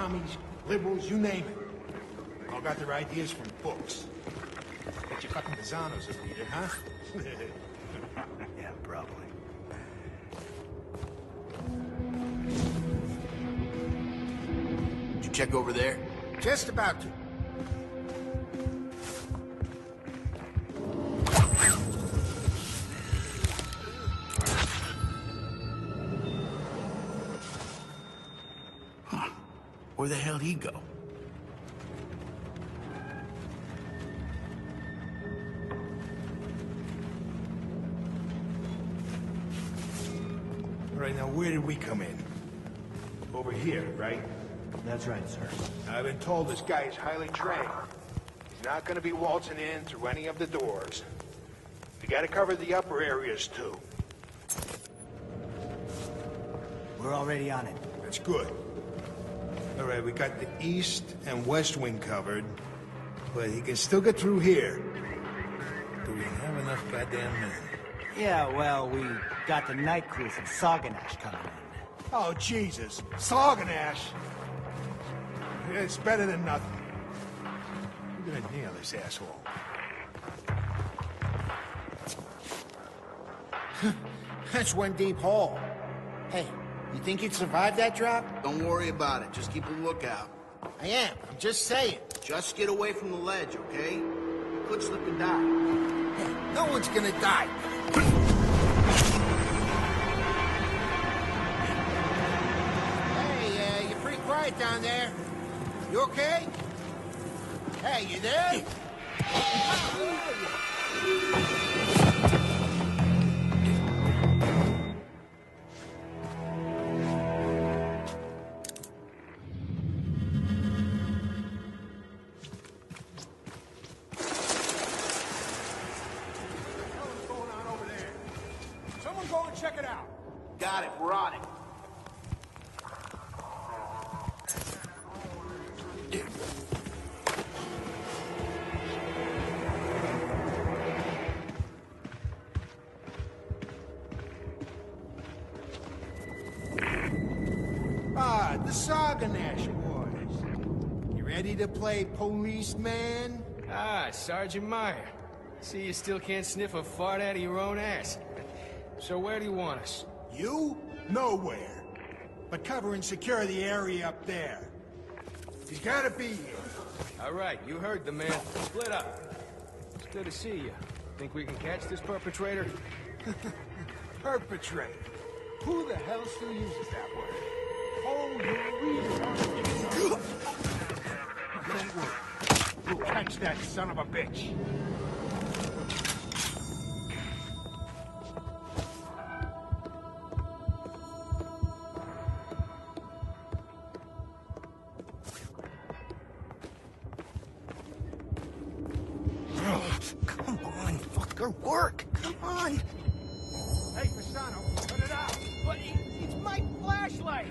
commies, liberals, you name it. All got their ideas from books. Bet you fucking Pisano's a leader, huh? Yeah, probably. Did you check over there? Just about to. Huh. Where the hell'd he go? All right, now where did we come in? Over here, right? That's right, sir. I've been told this guy is highly trained. He's not gonna be waltzing in through any of the doors. We gotta cover the upper areas, too. We're already on it. That's good. All right, we got the east and west wing covered, but he can still get through here. Do we have enough goddamn men? Yeah, well, we got the night crew from Sauganash coming in. Oh, Jesus. Sauganash. It's better than nothing. We're gonna nail this asshole. That's one deep hole. Hey, you think he'd survive that drop? Don't worry about it. Just keep a lookout. I am. I'm just saying. Just get away from the ledge, okay? You could slip and die. Hey, no one's gonna die. Hey, you're pretty quiet down there. You okay? Hey, you there? Check it out. Got it. We're on it. Ah, the Sauganash boys. You ready to play policeman? Ah, Sergeant Meyer. See, you still can't sniff a fart out of your own ass. So where do you want us? You? Nowhere. But cover and secure the area up there. He's gotta be here. All right, you heard the man. Split up. It's good to see you. Think we can catch this perpetrator? Perpetrator. Who the hell still uses that word? Oh, don't worry. We'll catch that son of a bitch. Come on, fucker, work. Come on. Hey, Pisano, put it out. But it's my flashlight!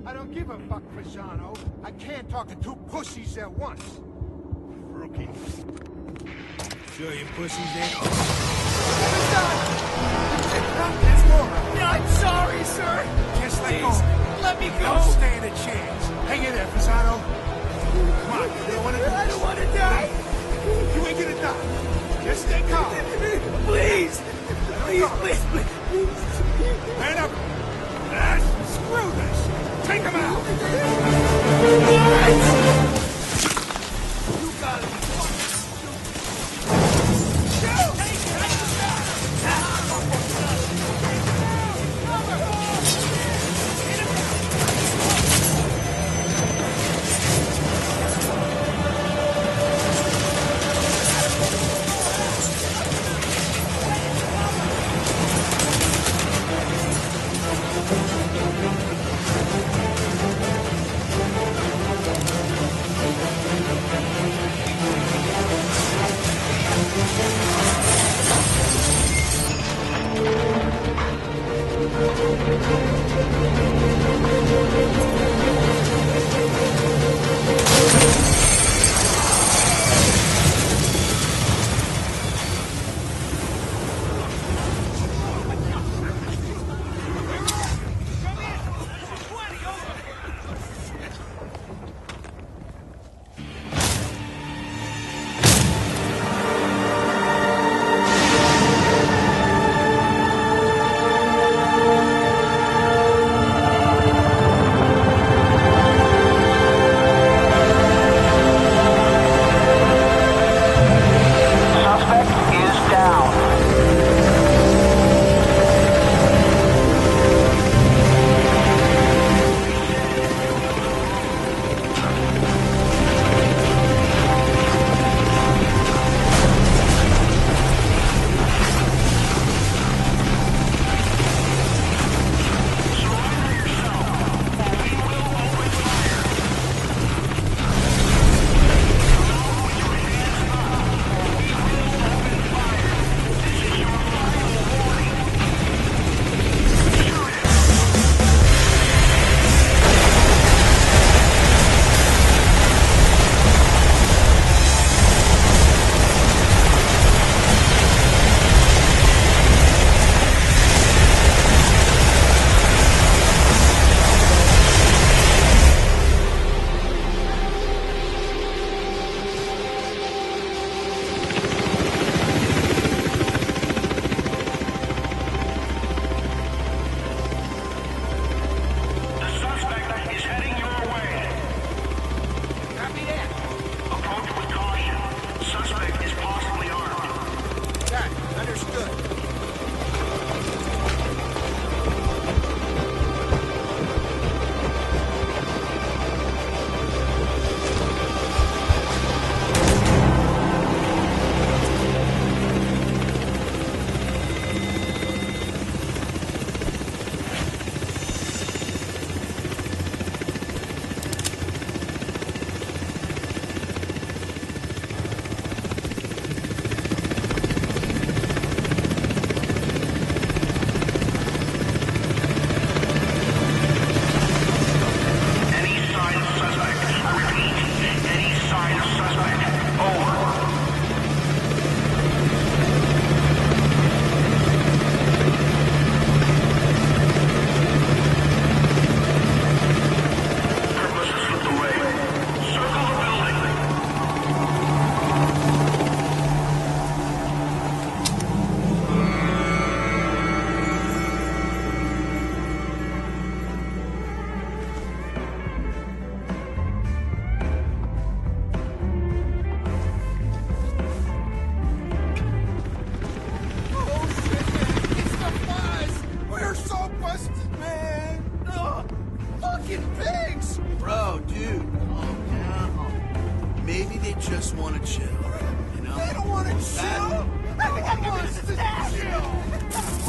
I don't give a fuck, Pisano. I can't talk to two pussies at once. Rookie. Sure you pussies ain't... There's more. No, I'm sorry, sir! Just let Please, go. let me go! Don't stand a chance. Hang in there, Pisano. Come on, you don't want to... I don't want to die! You ain't gonna die. Just stay calm. Please! Please, please! Man up. Screw this. Take him out. You got it.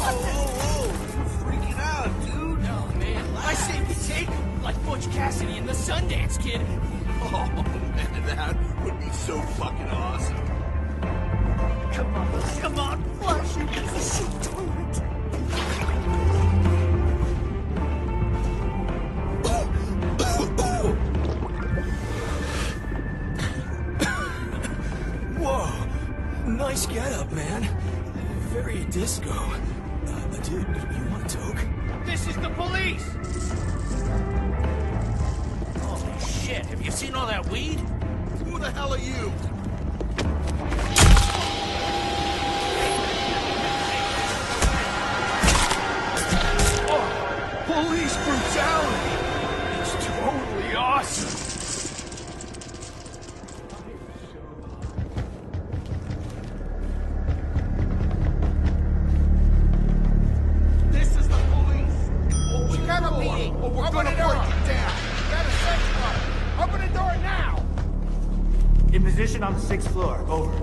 Whoa, freaking out, dude. No, man. I say we take him like Butch Cassidy and the Sundance Kid. Oh, man, that would be so fucking awesome. Come on, Flash, you piece of shit toilet. Whoa, nice getup, man. Very disco. Dude, you want a toke? This is the police! Holy shit, have you seen all that weed? Who the hell are you? Police brutality! It's totally awesome! This is the police. Chicago PD. Oh, we're Open gonna the door. break it down. Got a search warrant. Open the door now. In position on the 6th floor. Over.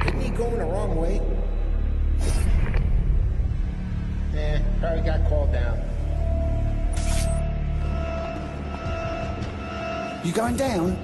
Isn't he going the wrong way? Probably got called down. You going down?